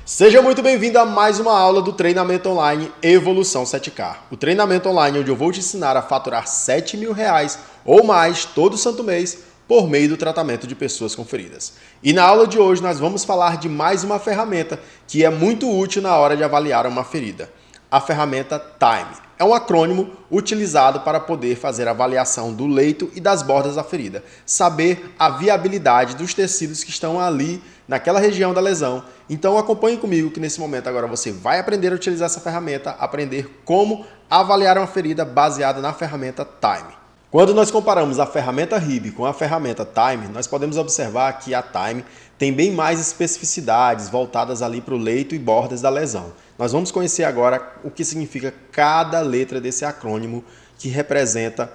Seja muito bem-vindo a mais uma aula do treinamento online Evolução 7K. O treinamento online onde eu vou te ensinar a faturar R$7.000 ou mais todo santo mês por meio do tratamento de pessoas com feridas. E na aula de hoje nós vamos falar de mais uma ferramenta que é muito útil na hora de avaliar uma ferida. A ferramenta Time. É um acrônimo utilizado para poder fazer a avaliação do leito e das bordas da ferida, saber a viabilidade dos tecidos que estão ali naquela região da lesão. Então acompanhe comigo que nesse momento agora você vai aprender a utilizar essa ferramenta, aprender como avaliar uma ferida baseada na ferramenta Time. Quando nós comparamos a ferramenta RIB com a ferramenta Time, nós podemos observar que a Time tem bem mais especificidades voltadas ali para o leito e bordas da lesão. Nós vamos conhecer agora o que significa cada letra desse acrônimo que representa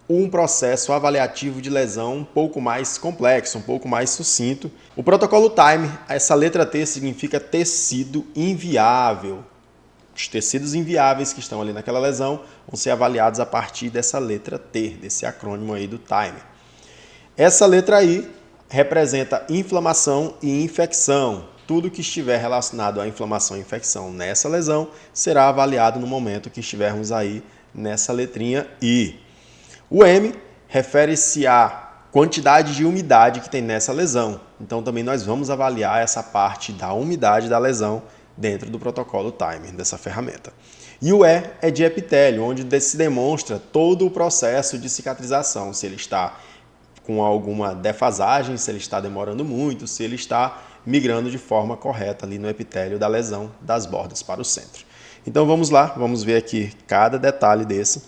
um processo avaliativo de lesão um pouco mais complexo, um pouco mais sucinto. O protocolo Time, essa letra T significa tecido inviável. Os tecidos inviáveis que estão ali naquela lesão vão ser avaliados a partir dessa letra T, desse acrônimo aí do Time. Essa letra I representa inflamação e infecção. Tudo que estiver relacionado à inflamação e infecção nessa lesão será avaliado no momento que estivermos aí nessa letrinha I. O M refere-se à quantidade de umidade que tem nessa lesão. Então também nós vamos avaliar essa parte da umidade da lesão dentro do protocolo Time, dessa ferramenta. E o E é de epitélio, onde se demonstra todo o processo de cicatrização, se ele está com alguma defasagem, se ele está demorando muito, se ele está migrando de forma correta ali no epitélio da lesão das bordas para o centro. Então vamos lá, vamos ver aqui cada detalhe desse.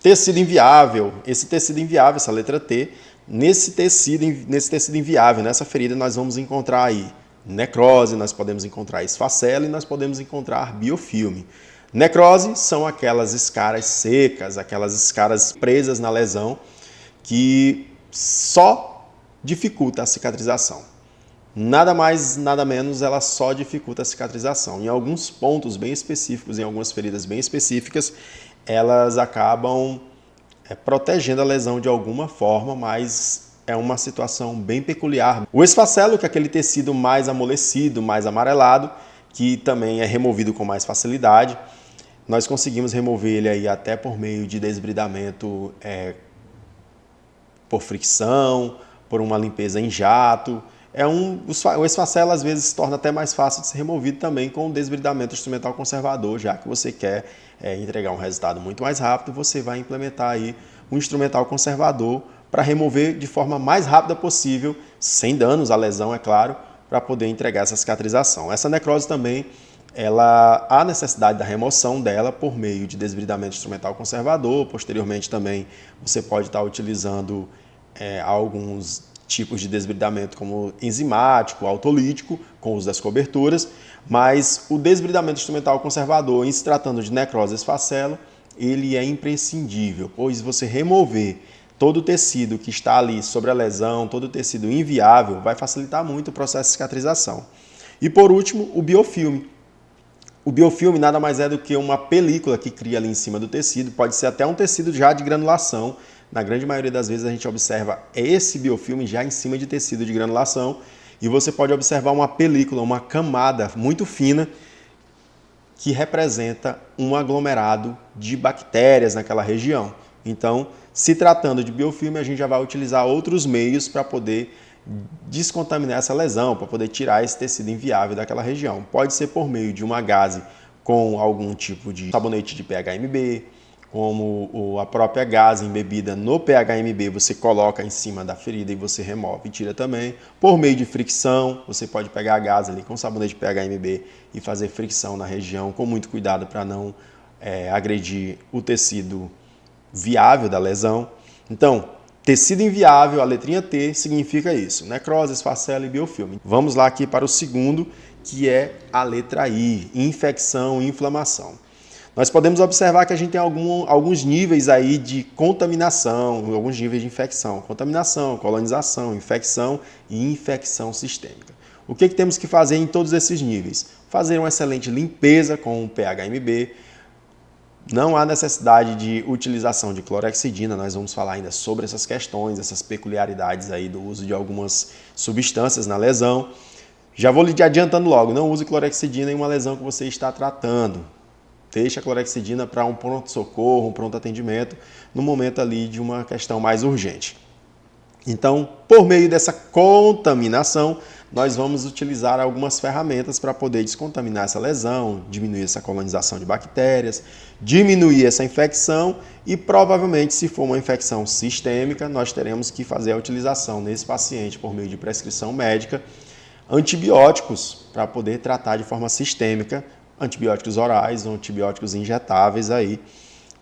Tecido inviável, esse tecido inviável, essa letra T, nesse tecido inviável, nessa ferida nós vamos encontrar aí necrose, nós podemos encontrar esfacelo e nós podemos encontrar biofilme. Necrose são aquelas escaras secas, aquelas escaras presas na lesão que só dificulta a cicatrização. Nada mais, nada menos, ela só dificulta a cicatrização. Em alguns pontos bem específicos, em algumas feridas bem específicas, elas acabam protegendo a lesão de alguma forma, mas é uma situação bem peculiar. O esfacelo, que é aquele tecido mais amolecido, mais amarelado, que também é removido com mais facilidade. Nós conseguimos remover ele aí até por meio de desbridamento por fricção, por uma limpeza em jato. O esfacelo às vezes se torna até mais fácil de ser removido também com o desbridamento instrumental conservador, já que você quer entregar um resultado muito mais rápido, você vai implementar aí um instrumental conservador para remover de forma mais rápida possível, sem danos à lesão, é claro, para poder entregar essa cicatrização. Essa necrose também, há necessidade da remoção dela por meio de desbridamento instrumental conservador. Posteriormente também você pode estar utilizando alguns tipos de desbridamento como enzimático, autolítico, com o uso das coberturas, mas o desbridamento instrumental conservador, em se tratando de necrose esfacelo, ele é imprescindível, pois você remover todo o tecido que está ali sobre a lesão, todo o tecido inviável, vai facilitar muito o processo de cicatrização. E por último, o biofilme. O biofilme nada mais é do que uma película que cria ali em cima do tecido, pode ser até um tecido já de granulação. Na grande maioria das vezes a gente observa esse biofilme já em cima de tecido de granulação e você pode observar uma película, uma camada muito fina que representa um aglomerado de bactérias naquela região. Então, se tratando de biofilme, a gente já vai utilizar outros meios para poder descontaminar essa lesão, para poder tirar esse tecido inviável daquela região. Pode ser por meio de uma gase com algum tipo de sabonete de PHMB, como a própria gase embebida no PHMB, você coloca em cima da ferida e você remove e tira também. Por meio de fricção, você pode pegar a gase ali com sabonete de PHMB e fazer fricção na região com muito cuidado para não agredir o tecido viável da lesão. Então, tecido inviável, a letrinha T, significa isso, necrose, esfacelo e biofilme. Vamos lá aqui para o segundo, que é a letra I, infecção e inflamação. Nós podemos observar que a gente tem alguns níveis aí de contaminação, alguns níveis de infecção. Contaminação, colonização, infecção e infecção sistêmica. O que temos que fazer em todos esses níveis? Fazer uma excelente limpeza com o PHMB. Não há necessidade de utilização de clorexidina, nós vamos falar ainda sobre essas questões, essas peculiaridades aí do uso de algumas substâncias na lesão. Já vou lhe adiantando logo, não use clorexidina em uma lesão que você está tratando. Deixe a clorexidina para um pronto-socorro, um pronto atendimento, no momento ali de uma questão mais urgente. Então, por meio dessa contaminação, nós vamos utilizar algumas ferramentas para poder descontaminar essa lesão, diminuir essa colonização de bactérias, diminuir essa infecção e provavelmente, se for uma infecção sistêmica, nós teremos que fazer a utilização nesse paciente, por meio de prescrição médica, antibióticos para poder tratar de forma sistêmica, antibióticos orais ou antibióticos injetáveis aí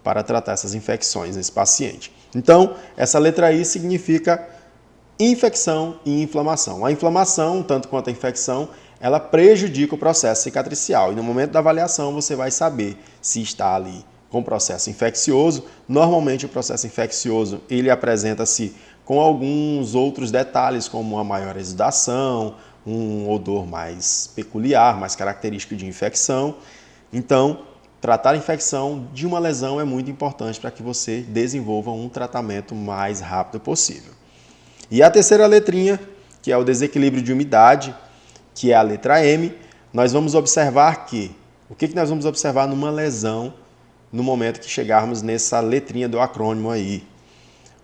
para tratar essas infecções nesse paciente. Então, essa letra I significa infecção e inflamação. A inflamação, tanto quanto a infecção, ela prejudica o processo cicatricial. E no momento da avaliação você vai saber se está ali com processo infeccioso. Normalmente o processo infeccioso ele apresenta-se com alguns outros detalhes, como uma maior exudação, um odor mais peculiar, mais característico de infecção. Então, tratar a infecção de uma lesão é muito importante para que você desenvolva um tratamento mais rápido possível. E a terceira letrinha, que é o desequilíbrio de umidade, que é a letra M, nós vamos observar que... O que nós vamos observar numa lesão no momento que chegarmos nessa letrinha do acrônimo aí?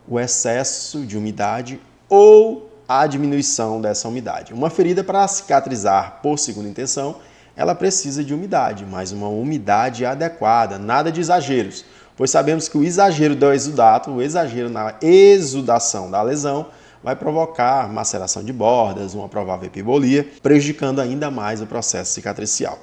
O excesso de umidade ou a diminuição dessa umidade. Uma ferida, para cicatrizar por segunda intenção, ela precisa de umidade, mas uma umidade adequada, nada de exageros, pois sabemos que o exagero do exudato, o exagero na exudação da lesão, vai provocar maceração de bordas, uma provável epibolia, prejudicando ainda mais o processo cicatricial.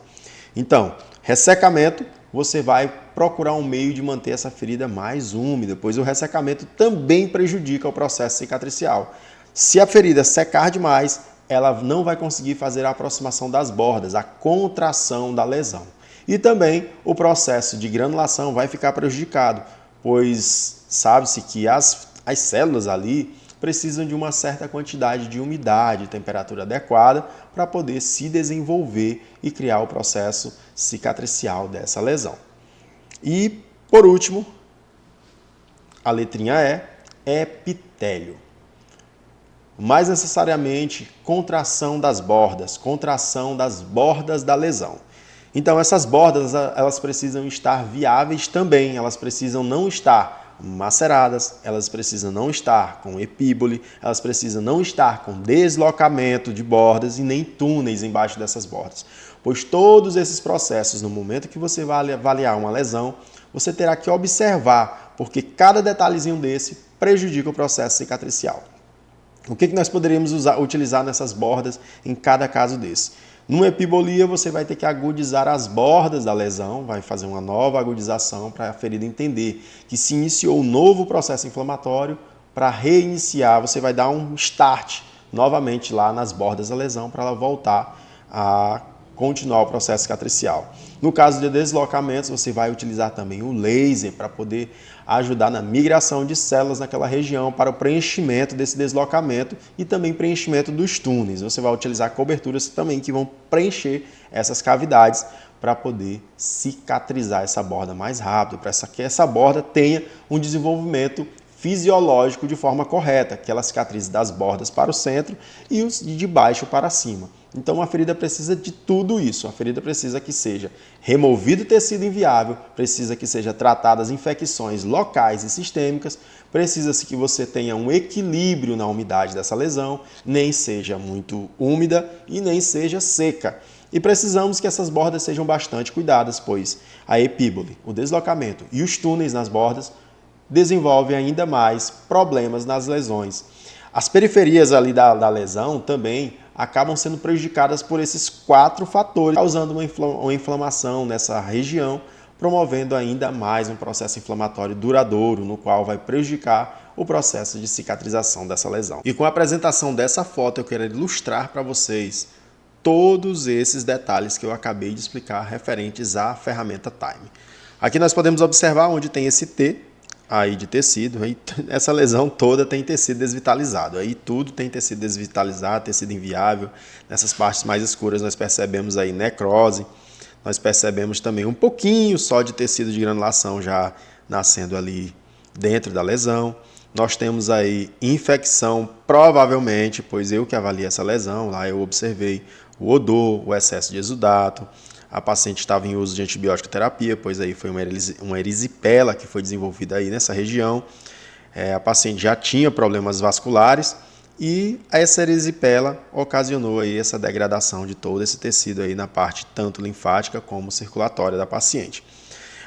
Então, ressecamento, você vai procurar um meio de manter essa ferida mais úmida, pois o ressecamento também prejudica o processo cicatricial. Se a ferida secar demais, ela não vai conseguir fazer a aproximação das bordas, a contração da lesão. E também o processo de granulação vai ficar prejudicado, pois sabe-se que as células ali precisam de uma certa quantidade de umidade e temperatura adequada para poder se desenvolver e criar o processo cicatricial dessa lesão. E, por último, a letrinha E, epitélio. Mais necessariamente, contração das bordas da lesão. Então, essas bordas, elas precisam estar viáveis também, elas precisam não estar maceradas, elas precisam não estar com epíbole, elas precisam não estar com deslocamento de bordas e nem túneis embaixo dessas bordas. Pois todos esses processos, no momento que você vai avaliar uma lesão, você terá que observar, porque cada detalhezinho desse prejudica o processo cicatricial. O que nós poderíamos utilizar nessas bordas em cada caso desse? Numa epibolia, você vai ter que agudizar as bordas da lesão, vai fazer uma nova agudização para a ferida entender que se iniciou um novo processo inflamatório. Para reiniciar, você vai dar um start novamente lá nas bordas da lesão para ela voltar a continuar o processo cicatricial. No caso de deslocamentos, você vai utilizar também o laser para poder ajudar na migração de células naquela região para o preenchimento desse deslocamento e também preenchimento dos túneis. Você vai utilizar coberturas também que vão preencher essas cavidades para poder cicatrizar essa borda mais rápido, para que essa borda tenha um desenvolvimento fisiológico de forma correta, que ela cicatrize das bordas para o centro e de baixo para cima. Então a ferida precisa de tudo isso, a ferida precisa que seja removido tecido inviável, precisa que seja tratadas infecções locais e sistêmicas, precisa-se que você tenha um equilíbrio na umidade dessa lesão, nem seja muito úmida e nem seja seca. E precisamos que essas bordas sejam bastante cuidadas, pois a epíbole, o deslocamento e os túneis nas bordas desenvolvem ainda mais problemas nas lesões. As periferias ali da lesão também acabam sendo prejudicadas por esses 4 fatores, causando uma inflamação nessa região, promovendo ainda mais um processo inflamatório duradouro, no qual vai prejudicar o processo de cicatrização dessa lesão. E com a apresentação dessa foto, eu quero ilustrar para vocês todos esses detalhes que eu acabei de explicar referentes à ferramenta Time. Aqui nós podemos observar onde tem esse T aí de tecido, aí essa lesão toda tem tecido desvitalizado, aí tudo tem tecido desvitalizado, tecido inviável. Nessas partes mais escuras nós percebemos aí necrose, nós percebemos também um pouquinho só de tecido de granulação já nascendo ali dentro da lesão. Nós temos aí infecção, provavelmente, pois eu que avaliei essa lesão, lá eu observei o odor, o excesso de exudato. A paciente estava em uso de antibiótico terapia, pois aí foi uma erisipela que foi desenvolvida aí nessa região. A paciente já tinha problemas vasculares e essa erisipela ocasionou aí essa degradação de todo esse tecido aí na parte tanto linfática como circulatória da paciente.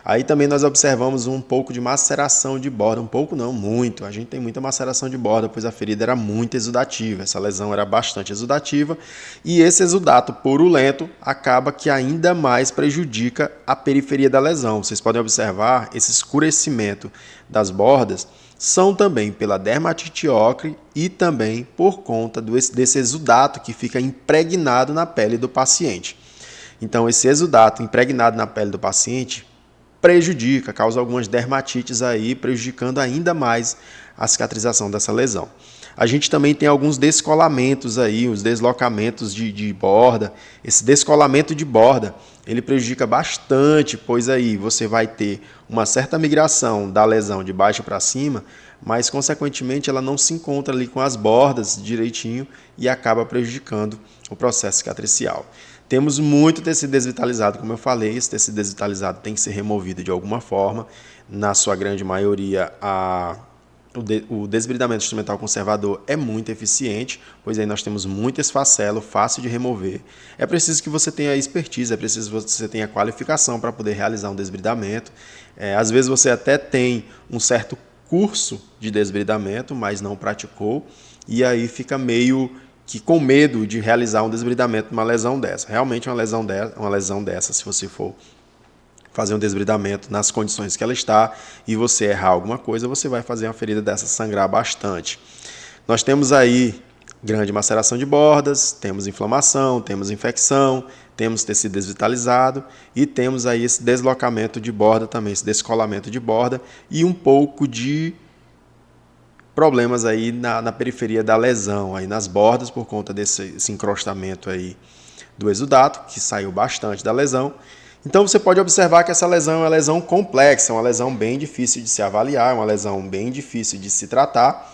Aí também nós observamos um pouco de maceração de borda, um pouco não, muito. A gente tem muita maceração de borda, pois a ferida era muito exudativa, essa lesão era bastante exudativa e esse exudato purulento acaba que ainda mais prejudica a periferia da lesão. Vocês podem observar esse escurecimento das bordas são também pela dermatite ocre e também por conta desse exudato que fica impregnado na pele do paciente. Então esse exudato impregnado na pele do paciente prejudica, causa algumas dermatites aí, prejudicando ainda mais a cicatrização dessa lesão. A gente também tem alguns descolamentos aí, os deslocamentos de borda. Esse descolamento de borda, ele prejudica bastante, pois aí você vai ter uma certa migração da lesão de baixo para cima, mas consequentemente ela não se encontra ali com as bordas direitinho e acaba prejudicando o processo cicatricial. Temos muito tecido desvitalizado, como eu falei, esse tecido desvitalizado tem que ser removido de alguma forma. Na sua grande maioria, o desbridamento instrumental conservador é muito eficiente, pois aí nós temos muito esfacelo, fácil de remover. É preciso que você tenha expertise, é preciso que você tenha qualificação para poder realizar um desbridamento. Às vezes você até tem um certo curso de desbridamento, mas não praticou, e aí fica meio que com medo de realizar um desbridamento numa lesão dessa. Realmente uma lesão dessa, se você for fazer um desbridamento nas condições que ela está e você errar alguma coisa, você vai fazer uma ferida dessa sangrar bastante. Nós temos aí grande maceração de bordas, temos inflamação, temos infecção, temos tecido desvitalizado e temos aí esse deslocamento de borda também, esse descolamento de borda e um pouco de problemas aí na periferia da lesão, aí nas bordas, por conta desse encrostamento aí do exudato, que saiu bastante da lesão. Então você pode observar que essa lesão é uma lesão complexa, uma lesão bem difícil de se avaliar, uma lesão bem difícil de se tratar.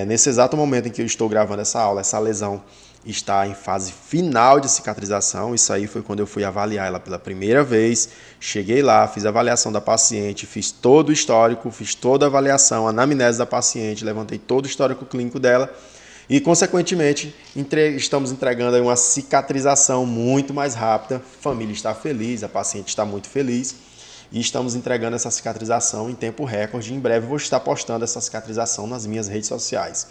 Nesse exato momento em que eu estou gravando essa aula, essa lesão está em fase final de cicatrização. Isso aí foi quando eu fui avaliar ela pela primeira vez. Cheguei lá, fiz a avaliação da paciente, fiz todo o histórico, fiz toda a avaliação, a anamnese da paciente, levantei todo o histórico clínico dela e, consequentemente, estamos entregando aí uma cicatrização muito mais rápida. A família está feliz, a paciente está muito feliz e estamos entregando essa cicatrização em tempo recorde. Em breve vou estar postando essa cicatrização nas minhas redes sociais.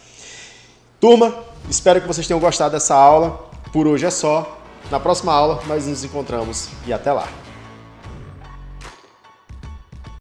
Turma, espero que vocês tenham gostado dessa aula. Por hoje é só. Na próxima aula nós nos encontramos e até lá.